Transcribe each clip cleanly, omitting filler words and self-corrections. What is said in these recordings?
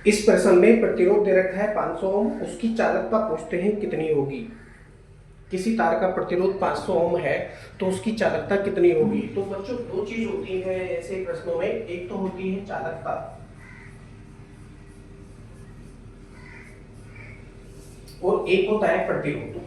इस प्रश्न में प्रतिरोध दे रखा है 500 ओम, उसकी चालकता पूछते हैं कितनी होगी। किसी तार का प्रतिरोध 500 ओम है तो उसकी चालकता कितनी होगी। तो बच्चों दो चीज होती है ऐसे प्रश्नों में, एक तो होती है चालकता और एक होता है प्रतिरोध।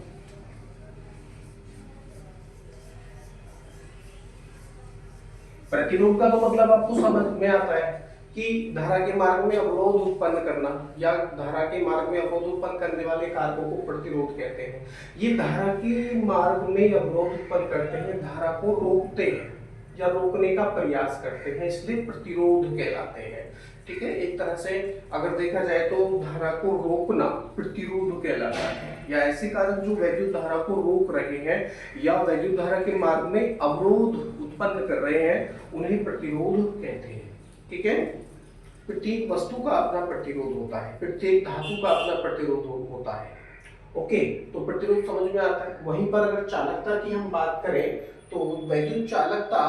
प्रतिरोध का तो मतलब आपको समझ में आता है कि धारा के मार्ग में अवरोध उत्पन्न करना या धारा के मार्ग में अवरोध उत्पन्न करने वाले कारकों को प्रतिरोध कहते हैं। ये धारा के मार्ग में अवरोध उत्पन्न करते हैं, धारा को रोकते हैं या रोकने का प्रयास करते हैं, इसलिए प्रतिरोध कहलाते हैं। ठीक है, एक तरह से अगर देखा जाए तो धारा को रोकना प्रतिरोध कहलाता है, या ऐसे कारक जो वैद्युत धारा को रोक रहे हैं या वैद्युत धारा के मार्ग में अवरोध उत्पन्न कर रहे हैं उन्हें प्रतिरोध कहते हैं। ठीक है, प्रत्येक वस्तु का अपना प्रतिरोध होता है, प्रत्येक धातु का अपना प्रतिरोध होता है। ओके, तो प्रतिरोध समझ में आता है। वहीं पर अगर चालकता की हम बात करें तो वैद्युत चालकता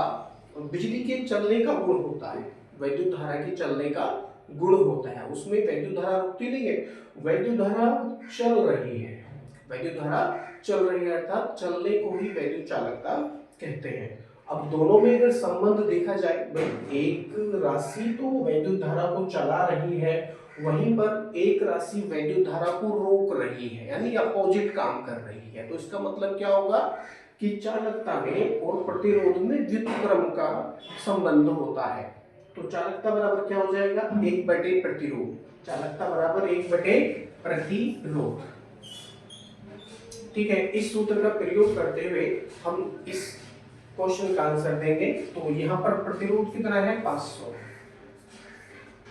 बिजली के चलने का गुण होता है, वैद्युत धारा के चलने का गुण होता है। उसमें वैद्युत धारा रुकती नहीं है, वैद्युत धारा चल रही है, वैद्युत धारा चल रही है, अर्थात चलने को ही वैद्युत चालकता कहते हैं। अब दोनों में अगर संबंध देखा जाए, भाई एक राशि तो वैद्युत धारा को चला रही है, वहीं पर एक राशि वैद्युत धारा को रोक रही है, यानी अपोजिट काम कर रही है। तो इसका मतलब क्या होगा कि चालकता में और प्रतिरोध में व्युत्क्रम का संबंध होता है। तो चालकता बराबर क्या हो जाएगा, 1/प्रतिरोध। चालकता बराबर 1/प्रतिरोध। ठीक है, इस सूत्र का प्रयोग करते हुए हम इस क्वेश्चन का आंसर देंगे। तो यहाँ पर प्रतिरोध कितना है, 500।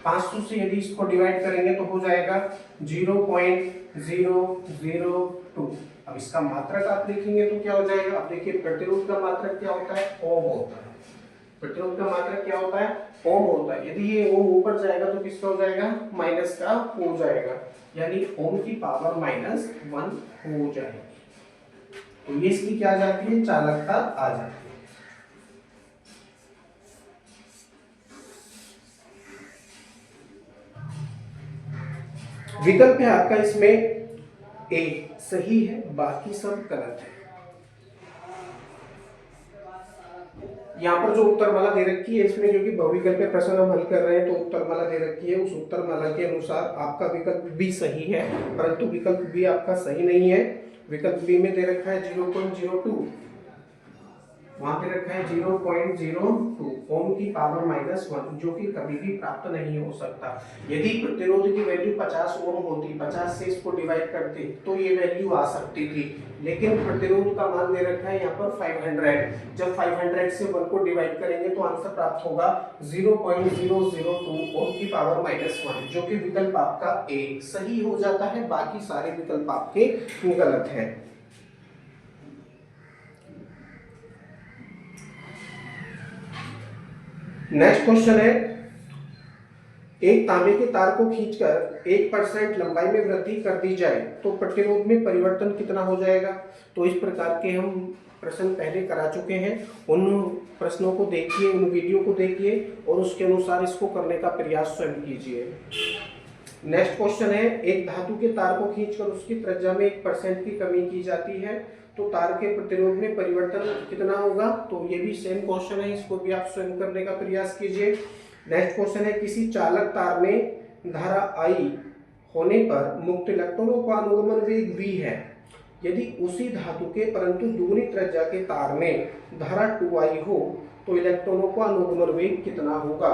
500 से यदि इसको डिवाइड करेंगे तो हो जाएगा 0.002। अब इसका मात्रक आप देखेंगे तो क्या हो जाएगा। अब देखिए प्रतिरोध का मात्रक क्या होता है, ओम होता है। प्रतिरोध का मात्रक क्या होता है, ओम होता है। यदि ये ओम ऊपर जाएगा तो किसका हो जाएगा, माइनस का हो जाएगा, यानी ओम की पावर -1 हो जाएगी। तो ये इसकी क्या आ जाती है, चालकता आ जाती है। विकल्प है आपका इसमें ए सही है, बाकी सब गलत है। यहाँ पर जो उत्तरमाला दे रखी है इसमें, जो कि बहुविकल्प प्रश्न हम हल कर रहे हैं, तो उत्तरमाला दे रखी है, उस उत्तरमाला के अनुसार आपका विकल्प बी सही है, परंतु विकल्प बी आपका सही नहीं है। विकल्प बी में दे रखा है 0.02, वहां पे रखा है 0.02 ओम की पावर -1, जो कि कभी भी प्राप्त नहीं हो सकता। यदि प्रतिरोध की वैल्यू 50 ओम होती, 50 से इसको डिवाइड करते तो ये वैल्यू आ सकती थी, लेकिन प्रतिरोध का मान दे रखा है यहाँ पर 500। जब 500 से 1 को डिवाइड करेंगे तो आंसर प्राप्त होगा 0.002 ओम की पावर -1, जो कि विकल्प आपका ए सही हो जाता है, बाकी सारे विकल्प आपके गलत हैं। नेक्स्ट क्वेश्चन है, एक तांबे के तार को खींचकर 1% लंबाई में वृद्धि कर दी जाए तो प्रतिरोध में परिवर्तन कितना हो जाएगा। तो इस प्रकार के हम प्रश्न पहले करा चुके हैं, उन प्रश्नों को देखिए, उन वीडियो को देखिए और उसके अनुसार इसको करने का प्रयास स्वयं कीजिए। नेक्स्ट क्वेश्चन है, एक धातु के तार को खींचकर उसकी त्रिज्या में 1% की कमी की जाती है तो तार के प्रतिरोध में परिवर्तन कितना होगा। तो ये भी सेम क्वेश्चन है, इसको भी आप स्वयं करने का प्रयास कीजिए। नेक्स्ट क्वेश्चन है, किसी चालक तार में धारा I होने पर मुक्त इलेक्ट्रॉनों का अनुगमन वेग v है। यदि उसी धातु के परंतु दुगनी त्रिज्या के तार में धारा 2I हो तो इलेक्ट्रॉनों का अनुगमन वेग कितना होगा।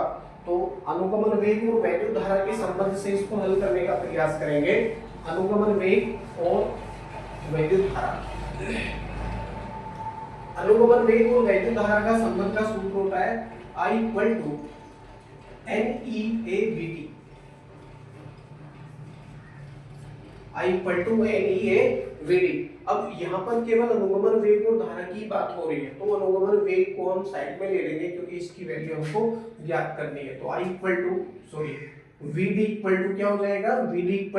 तो अनुगमन वेग और वैद्युत धारा के संबंध से इसको हल करने का प्रयास करेंगे। अनुगमन वेग और वैद्युत धारा, अनुगमन वेग और वैद्युत धारा का संबंध का सूत्र होता है I = NEAVD। I = NEAVD। अब यहाँ पर केवल अनुगमन वेग और धारा की बात हो रही है, तो अनुगमन वेग को हम साइड में ले लेंगे क्योंकि इसकी वैल्यू हमको ज्ञात करनी है। तो VD = क्या हो जाएगा, VD =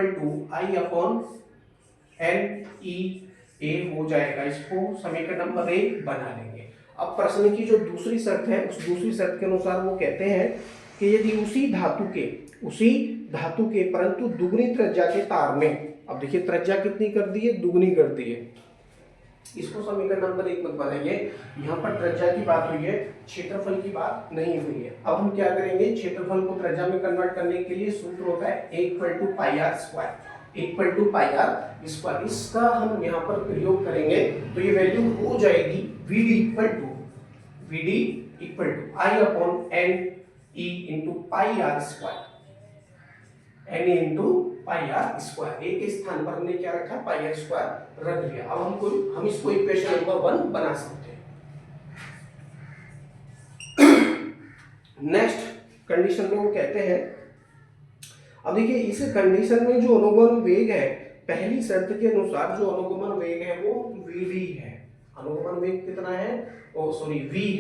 I/NEA हो जाएगा। इसको समीकरण नंबर 1 बना लेंगे। अब प्रश्न की जो दूसरी शर्त है, उस दूसरी शर्त के अनुसार वो कहते हैं कि यदि उसी धातु के परंतु दुगनी त्रिज्या के तार में, अब देखिए त्रिज्या कितनी कर दी है, दुगनी कर दी है, इसको समीकरण नंबर 1 मत बनाइए, यहाँ पर त्रिज्या की बात हुई है, क्षेत्रफल की बात नहीं हुई है। अब हम क्या करेंगे, क्षेत्रफल को त्रिज्या में कन्वर्ट करने के लिए सूत्र होता है a/r², इसका हम यहाँ पर प्रयोग करेंगे तो ये वैल्यू हो जाएगी Vd I/n into pi r square, n into pi r square, a के स्थान पर हमने क्या रखा, pi r square रख दिया। अब हम इसको इक्वेशन नंबर 1 बना सकते हैं। नेक्स्ट कंडीशन में वो कहते हैं, अब देखिए इस कंडीशन में जो अनुगमन वेग है, पहली शर्त के अनुसार जो अनुगमन वेग है वो Vd है। अनुगमन वेग कितना है, v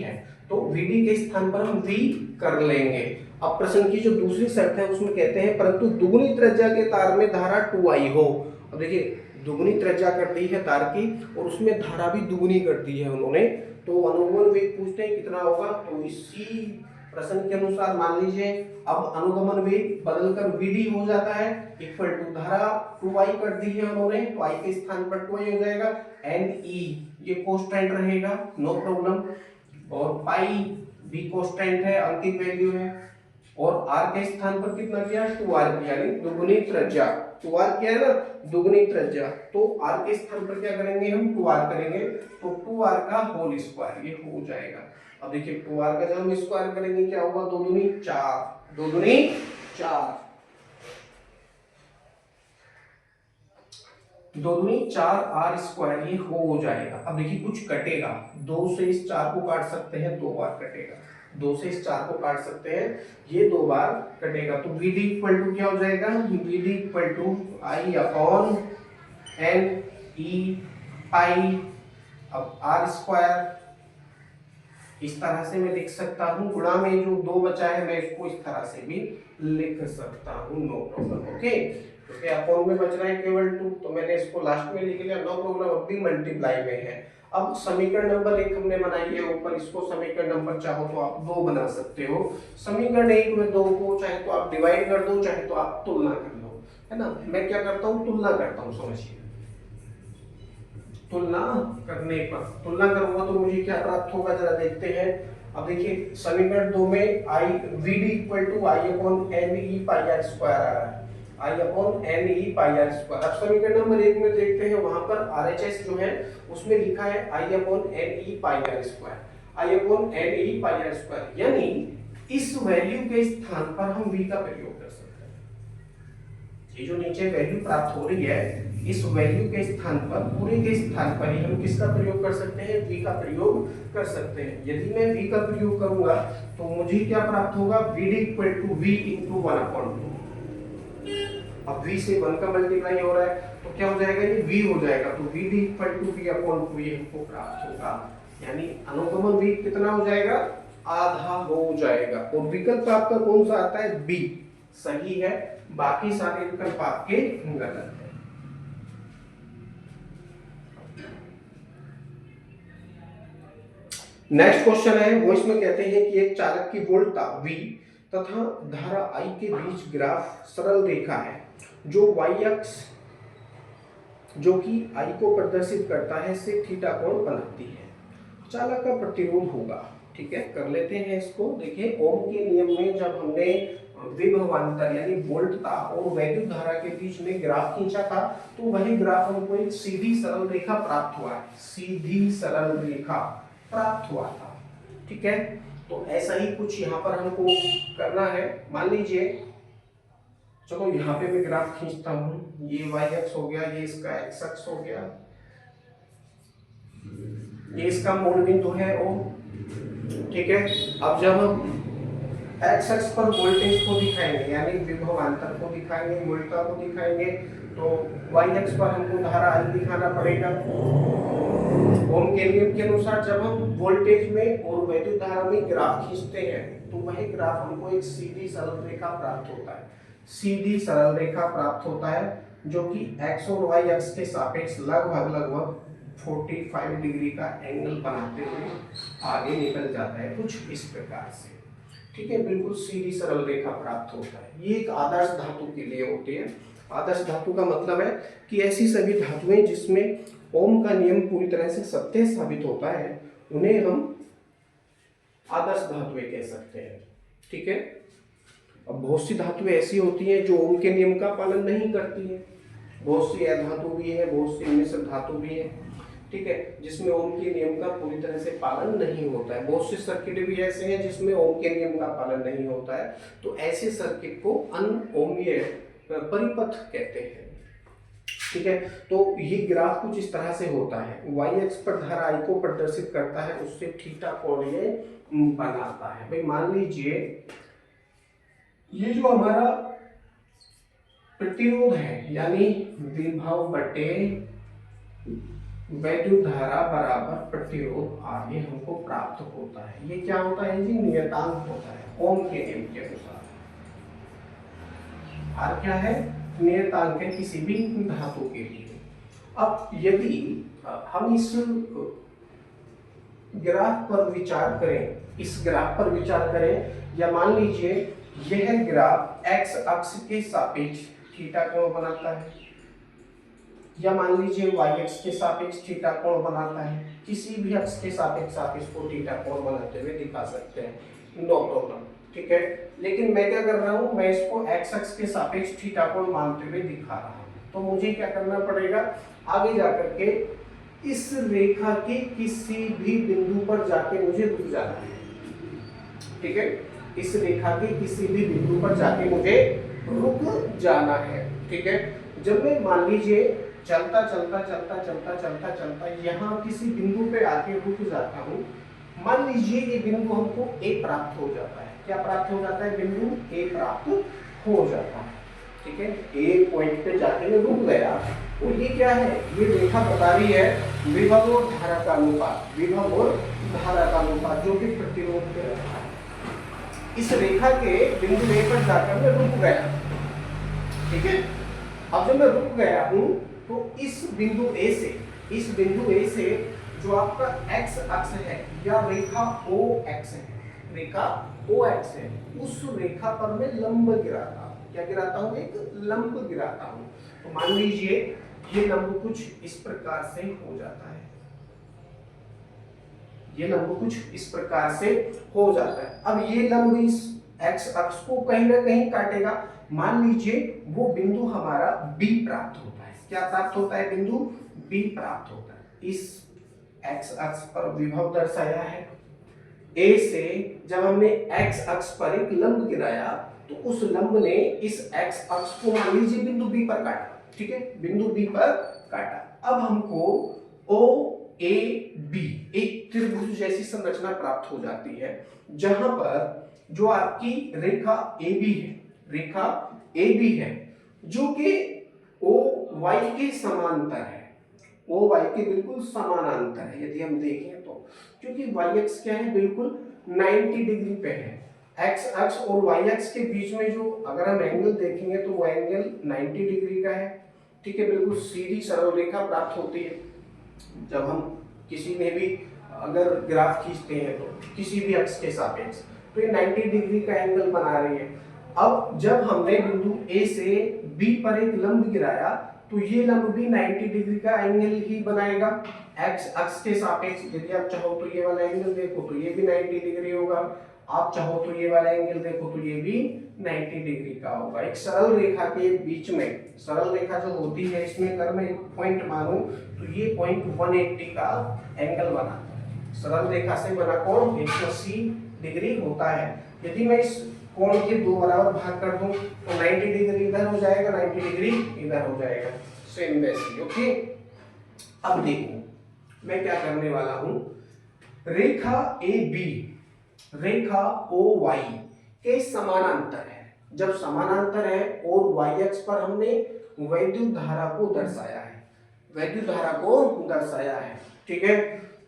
है, तो Vd के स्थान पर हम v कर लेंगे। अब प्रश्न की जो दूसरी शर्त है उसमें कहते हैं परंतु दुगनी त्रिज्या के तार में धारा 2I हो। अब देखिए दुगनी त्रिज्या कर दी है तार की और उसमें धारा भी दुगनी कर दी है उन्होंने, तो अनुगमन वेग पूछते हैं कितना होगा, तो इसी प्रश्न के अनुसार मान लीजिए अब अनुगमन वेग बदलकर Vd हो जाता है इक्वल टू धारा 2I कर दी है उन्होंने, तो I के स्थान पर 2I हो जाएगा, Ne ये कांस्टेंट रहेगा, नो प्रॉब्लम, और पाई भी कांस्टेंट है, अंकित वैल्यू है, और r के स्थान पर कितना किया, 2r, यानी दुगुनी त्रिज्या, 2r क्या है ना, दुगुनी त्रिज्या, तो r के स्थान पर क्या करेंगे हम, 2r करेंगे, तो 2r का होल स्क्वायर ये हो जाएगा। अब देखिए 2r का जब हम स्क्वायर करेंगे क्या होगा, 2 दूनी 4, 2 दूनी 4, 2 दूनी 4r स्क्वायर ये हो जाएगा। अब देखिए कुछ कटेगा, 2 से इस 4 को काट सकते हैं, 2 बार कटेगा, 2 से इस 4 को काट सकते हैं, ये 2 बार कटेगा, तो Vd इक्वल टू क्या हो जाएगा, Vd equal to I upon n e pi, अब r स्क्वायर इस तरह से मैं लिख सकता हूँ, गुणा में जो 2 बचा है मैं इसको इस तरह से भी लिख सकता हूँ, नो प्रॉब्लम, ओके। क्योंकि अपॉन में बच रहा है केवल 2, तो मैंने इसको लास्ट में लिख लिया, नो प्रॉब्लम, अब भी मल्टीप्लाई में है। अब समीकरण नंबर 1 हमने बनाई है ऊपर, इसको समीकरण नंबर चाहो तो आप 2 बना सकते हो। समीकरण 1 में 2 को चाहे तो आप डिवाइड कर दो, चाहे तो आप तुलना कर लो, है ना। मैं क्या करता हूँ, तुलना करता हूँ, समझिए, तुलना करने पर, तुलना करूंगा तो मुझे क्या प्राप्त होगा जरा देखते हैं। अब देखिए समीकरण 2 में Vd equal to I upon ne pi r square आ रहा है, I upon ne pi r square. अब समीकरण नंबर 1 में देखते हैं, वहां पर RHS जो है उसमें लिखा है I upon ne pi r square, I upon ne pi r square, यानी इस वैल्यू के स्थान पर हम v का प्रयोग कर सकते हैं। ये जो नीचे वैल्यू प्राप्त हो रही है, इस वैल्यू के स्थान पर, पूरे के स्थान पर ही हम किसका प्रयोग कर सकते हैं, v का प्रयोग कर सकते हैं। यदि मैं v का प्रयोग करूंगा तो मुझे क्या प्राप्त होगा, Vd equal to v into 1/2। अब v से 1 का मल्टीप्लाई हो रहा है तो क्या हो जाएगा, ये v हो जाएगा, तो Vd इक्वल टू v/2 ये हमको प्राप्त होगा, यानी अनुगमन वेग कितना हो जाएगा, आधा हो जाएगा। और विकल्प आपका कौन सा आता है, बी सही है, बाकी सारे विकल्प आपके गलत है। नेक्स्ट क्वेश्चन है, वो इसमें कहते हैं कि एक चालक की वोल्टता V तथा धारा I के बीच ग्राफ सरल रेखा है, जो y अक्ष जो कि I को प्रदर्शित करता है से थीटा कोण बनाती है। चालक का प्रतिरोध होगा, ठीक है, कर लेते हैं इसको। देखिए ओम के नियम में जब हमने विभवांतर यानी वोल्टता और वैद्युत धारा के बीच में ग्राफ खींचा था, तो वही ग्राफ हमको एक सीधी सरल रेखा प्राप्त हुआ है, सीधी सरल रेखा प्राप्त हुआ था, ठीक है। तो ऐसा ही कुछ यहाँ पर हमको करना है। मान लीजिए चलो यहाँ पे मैं ग्राफ खींचता हूँ, ये y अक्ष हो गया, ये इसका x अक्ष हो गया, ये इसका मूल बिंदु है O, ठीक है। अब जब हम x अक्ष पर वोल्टेज को दिखाएंगे यानी विभवांतर को दिखाएंगे, वोल्टता को दिखाएंगे, तो y अक्ष पर हमको धारा I दिखाना पड़ेगा। ओम के नियम के अनुसार जब हम वोल्टेज में और वैद्युत धारा में ग्राफ खींचते हैं तो वही ग्राफ हमको एक सीधी सरल रेखा प्राप्त होता है, सीधी सरल रेखा प्राप्त होता है, जो कि x और y अक्ष के सापेक्ष लगभग 45 डिग्री का एंगल बनाते हुए आगे निकल जाता है, कुछ इस प्रकार से। ठीक है, बिल्कुल सीधी सरल रेखा प्राप्त होता है। ये एक आदर्श धातु के लिए होती है। आदर्श धातु का मतलब है कि ऐसी सभी धातुएं जिसमें ओम का नियम पूरी तरह से सत्य साबित होता है, उन्हें हम आदर्श धातुएं कह सकते हैं। ठीक है, अब बहुत सी धातुएं ऐसी होती हैं जो ओम के नियम का पालन नहीं करती हैं। बहुत सी अधातु भी है, बहुत सी मिश्र धातु भी है, ठीक है, जिसमें ओम के नियम का पूरी तरह से पालन नहीं होता है। बहुत से सर्किट भी ऐसे हैं जिसमें ओम के नियम का पालन नहीं होता है, तो ऐसे सर्किट को अनओमीय परिपथ कहते हैं। ठीक है, तो ये ग्राफ कुछ इस तरह से होता है। वाई एक्स पर धारा आई को प्रदर्शित करता है, उससे थीटा कोण ये बनाता है। भाई मान लीजिए ये जो हमारा प्रतिरोध है, यानी विभव बटे वैद्युत धारा बराबर प्रतिरोध आगे हमको प्राप्त होता है। ये क्या होता है जी? नियतांक होता है ओम के नियम के अनुसार। आर क्या है? नियतांक है किसी भी धातु के लिए। अब यदि हम इस ग्राफ पर विचार करें, या मान लीजिए यह ग्राफ एक्स अक्ष के सापेक्ष थीटा कोण बनाता है, या मान लीजिए वाई एक्स के सापेक्ष थीटा कोण बनाता है। किसी भी अक्ष के सापेक्ष आप इसको थीटा कोण बनाते हुए दिखा सकते हैं, नो प्रॉब्लम। ठीक है, लेकिन मैं क्या कर रहा हूं, मैं इसको एक्स अक्ष के सापेक्ष थीटा कोण मानते हुए दिखा रहा हूं। तो मुझे क्या करना पड़ेगा, आगे जाकर के इस रेखा के किसी भी बिंदु पर जाके मुझे रुक जाना है। ठीक है, इस रेखा के किसी भी बिंदु पर जाके मुझे रुक जाना है। ठीक है, जब मैं मान लीजिए चलता यहाँ किसी बिंदु पे आके रुक जाता हूँ, मान लीजिए ये बिंदु हमको ए प्राप्त हो जाता है। क्या प्राप्त हो जाता है? बिंदु ए प्राप्त हो जाता है। ठीक है, ए पॉइंट पे जाके मैं रुक गया, और ये क्या है? ये रेखा बता रही है विभव और धारा का अनुपात, जो कि प्रतिरोध पे रहता है। इस रेखा के बिंदु ए पर जाकर मैं रुक गया। ठीक है, अब जब मैं रुक गया हूं तो इस बिंदु ए से जो आपका एक्स अक्ष है, या रेखा ओ एक्स है, उस रेखा पर मैं लंब गिराता हूं। क्या गिराता हूं? एक लंब गिराता हूं। तो मान लीजिए ये लंब कुछ इस प्रकार से हो जाता है, अब ये लंब इस एक्स अक्ष को कहीं ना कहीं काटेगा। मान लीजिए वो बिंदु हमारा बी प्राप्त होता है। क्या प्राप्त होता है? बिंदु बी प्राप्त होता है। इस एक्स अक्ष पर विभव दर्शाया है। ए से जब हमने एक्स अक्ष पर एक लंब गिराया, तो उस लंब ने इस एक्स अक्ष को मान लीजिए बिंदु बी पर काटा। ठीक है, बिंदु बी पर काटा। अब हमको ओ ए बी एक त्रिभुज जैसी संरचना प्राप्त हो जाती है, जहां पर जो आपकी रेखा ए बी है, जो कि ओ वाई के समांतर है, ओ वाई के बिल्कुल समानांतर है। यदि हम देखें तो, क्योंकि वाई एक्स क्या है? बिल्कुल 90 डिग्री पे है। एक्स अक्ष और वाई एक्स के बीच में जो अगर हम एंगल देखेंगे तो वो एंगल 90 डिग्री का है। ठीक है, बिल्कुल सीधी सरल रेखा प्राप्त होती है। जब हम किसी में भी अगर ग्राफ खींचते हैं तो किसी भी अक्ष के सापेक्ष, तो ये 90 डिग्री का एंगल बना रही है। अब जब हमने बिंदु ए से बी पर एक लंब गिराया, तो ये लंब भी 90 डिग्री का एंगल ही बनाएगा एक्स अक्ष के सापेक्ष। यदि आप चाहो तो ये वाला एंगल देखो तो ये भी 90 डिग्री होगा, आप चाहो तो ये वाला एंगल देखो तो ये भी 90 डिग्री का होगा। एक सरल रेखा के बीच में, सरल रेखा जो होती है, इसमें अगर मैं एक पॉइंट मानूं तो ये पॉइंट 180 का एंगल बनाता है। सरल रेखा से बना कोण 180 डिग्री होता है। यदि मैं इस कोण के दो बराबर भाग कर दूं तो 90 डिग्री इधर हो जाएगा, 90 डिग्री इधर हो जाएगा, सेम वैसे। ओके, अब देखो मैं क्या करने वाला हूं, रेखा A B Rekha O Y के समानांतर है। जब समानांतर है और वाई अक्ष पर हमने वैद्युत धारा को दर्शाया है, ठीक है,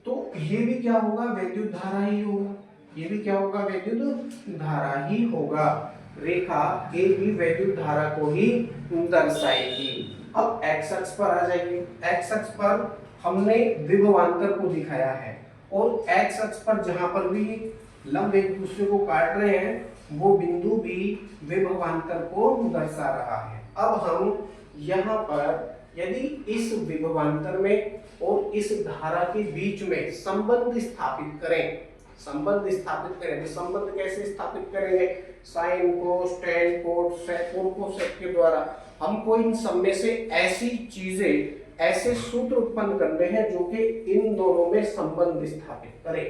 तो ये भी क्या होगा? वैद्युत धारा ही होगा। ये भी क्या होगा? वैद्युत धारा ही होगा। रेखा ए भी वैद्युत धारा को ही दर्शाएगी। अब एक्स अक्ष पर आ जाइए। एक्स अक्ष पर हमने विभवांतर को दिखाया है, और एक्स अक्ष पर जहां पर भी लंब एक दूसरे को काट रहे हैं, वो बिंदु भी विभवांतर को दर्शा रहा है। अब हम यहाँ पर यदि इस विभवांतर में और इस धारा के बीच में संबंध स्थापित करें, तो संबंध कैसे स्थापित करेंगे? Sine cos tan cot sec cosec के द्वारा हमको इन सब में से ऐसी चीजें, ऐसे सूत्र उत्पन्न करने हैं जो कि इन दोनों में संबंध स्थापित करे।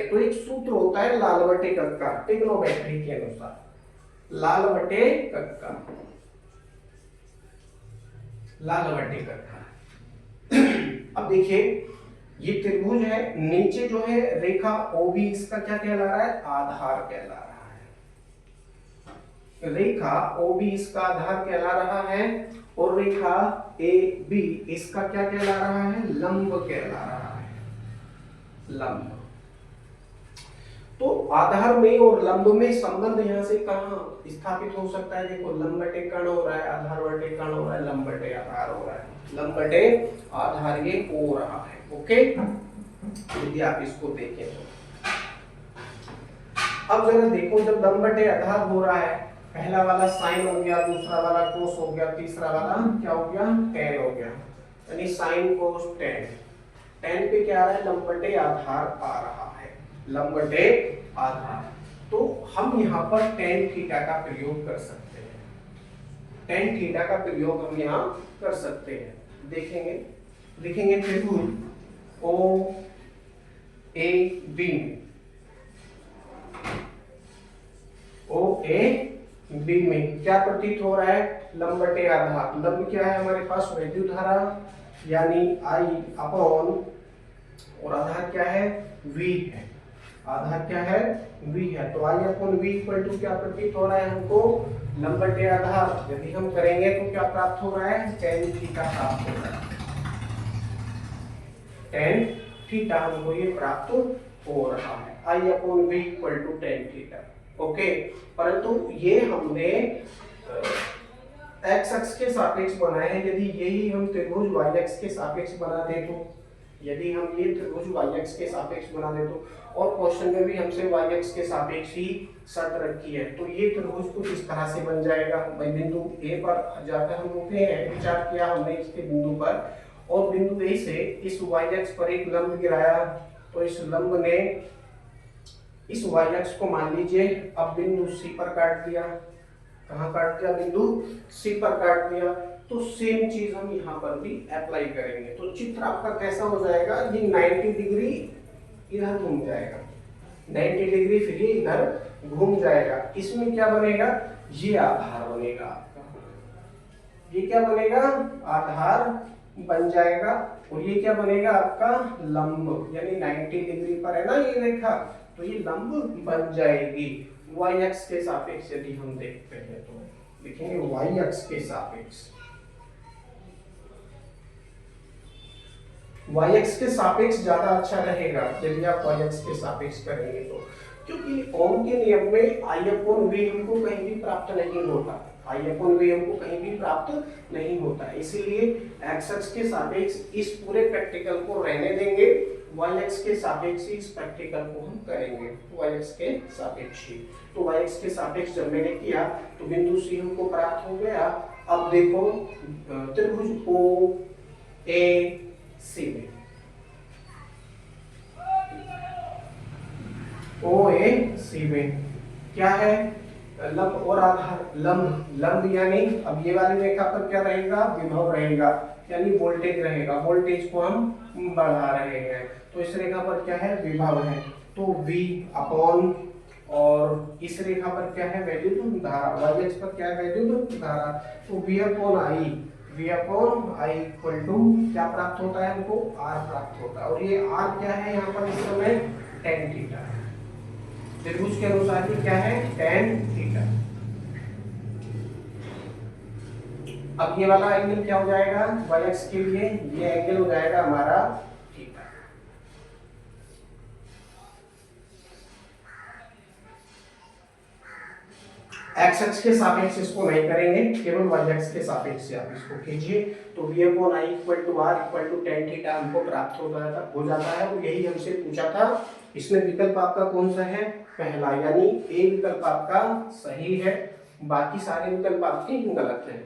तो एक सूत्र होता है लाल बटे कक्का का, ट्रिग्नोमेट्री के अनुसार, लाल बटे कक्का अब देखिए ये त्रिभुज है, नीचे जो है रेखा OB इसका क्या कहला रहा है? आधार कहला रहा है। रेखा OB इसका आधार कहला रहा है और रेखा AB इसका क्या कहला रहा है? लंब कहला रहा है, लंब। तो आधार में और लंब में संबंध यहाँ से कहाँ स्थापित हो सकता है? देखो लंब बटे कर्ण हो रहा है, आधार बटे कर्ण हो रहा है, लंब बटे आधार हो रहा है, लंब बटे आधार ये हो रहा है। ओके, यदि आप इसको देखें तो अब जरा देखो, जब लंब बटे आधार हो रहा है, पहला वाला साइन हो गया, दूसरा वाला कोस हो गया, तीसरा वाला क्या हो गया? टेन हो गया, यानी साइन कोस टेन। टेन पे क्या आ रहा है? लंब बटे आधार आ रहा है, लंब बटे आधार। तो हम यहाँ पर टेन थीटा का प्रयोग कर सकते हैं, टेन थीटा का प्रयोग हम यहाँ कर सकते हैं। लिखेंगे त्रिभुज OAB में क्या प्रतीत हो रहा है? लंब बटे आधार। लंब क्या है हमारे पास? वैद्युत धारा यानी I अपॉन, और आधार क्या है? V है, आधार क्या है? V है। तो I upon V equal to क्या प्रतीत हो रहा है हमको? लंब बटे आधार। यदि हम करेंगे तो क्या प्राप्त हो रहा है? टेन थीटा प्राप्त हो रहा है, टेन थीटा हमको ये प्राप्त हो रहा है। I upon V equal to tan theta. Okay, परंतु ये हमने x अक्ष के सापेक्ष बनाए हैं। यदि यही हम त्रिभुज y अक्ष के सापेक्ष बना दे तो, यदि हम ये त्रिभुज y अक्ष के सापेक्ष बना दे तो, और क्वेश्चन में भी हमसे y अक्ष के सापेक्ष ही शर्त रखी है, तो ये त्रिभुज कुछ इस तरह से बन जाएगा। भाई बिंदु A पर जाकर हम रुके हैं, विचार किया हमने इसके बिंदु पर, और बिंदु A से इस y अक्ष पर एक लंब गिराया, तो इस लंब ने इस y अक्ष को मान लीजिए अब बिंदु C पर काट दिया। कहाँ काट दिया? बिंदु C पर काट दिया। तो सेम चीज हम यहाँ पर भी अप्लाई करेंगे। तो चित्र आपका कैसा हो जाएगा? ये 90 डिग्री इधर घूम जाएगा, 90 डिग्री फिर ये इधर घूम जाएगा। इसमें क्या बनेगा? ये आधार बनेगा आपका, ये क्या बनेगा? आधार बन जाएगा। और ये क्या बनेगा आपका? लंब, यानी 90 डिग्री पर है ना ये रेखा, तो ये लंब बन जाएगी। y अक्ष के सापेक्ष यदि हम देखते हैं तो लिखेंगे y अक्ष के सापेक्ष, y अक्ष के सापेक्ष ज्यादा अच्छा रहेगा यदि आप y अक्ष के सापेक्ष करेंगे तो, क्योंकि ओम के नियम में I अपॉन V हमको कहीं भी प्राप्त नहीं होता, I अपॉन V हमको कहीं भी प्राप्त नहीं होता। इसीलिए x अक्ष के सापेक्ष इस पूरे प्रैक्टिकल को रहने देंगे, y अक्ष के सापेक्ष इस प्रैक्टिकल को हम करेंगे, y अक्ष के सापेक्ष। तो y अक्ष के सापेक्ष जब मैंने किया तो बिंदु C हमको प्राप्त हो गया। अब देखो त्रिभुज OAC में, OAC में क्या है? लंब और आधार। लंब यानी अब ये वाली रेखा पर क्या रहेगा? विभव रहेगा, यानी वोल्टेज रहेगा। वोल्टेज को हम बढ़ा रहे हैं, तो इस रेखा पर क्या है? विभव है, तो V अपॉन, और इस रेखा पर क्या है? वैद्युत धारा। y अक्ष पर क्या है? वैद्युत धारा। तो V upon I equal to क्या प्राप्त होता है हमको? R प्राप्त होता है। और ये R क्या है यहाँ पर इस समय? tan theta. त्रिभुज के अनुसार ये क्या है? tan theta. अब ये वाला एंगल क्या हो जाएगा? y अक्ष के लिए ये एंगल हो जाएगा हमारा थीटा। एक्स एक्स के सापेक्ष इसको नहीं करेंगे, केवल वाई एक्स के सापेक्ष से आप इसको कीजिए। तो V upon I equal to R equal to tan theta हमको प्राप्त हो जाता है। और यही हमसे पूछा था। इसमें विकल्प आपका कौन सा है? पहला, यानी ए विकल्प आपका सही है, बाकी सारे विकल्प आपके गलत हैं।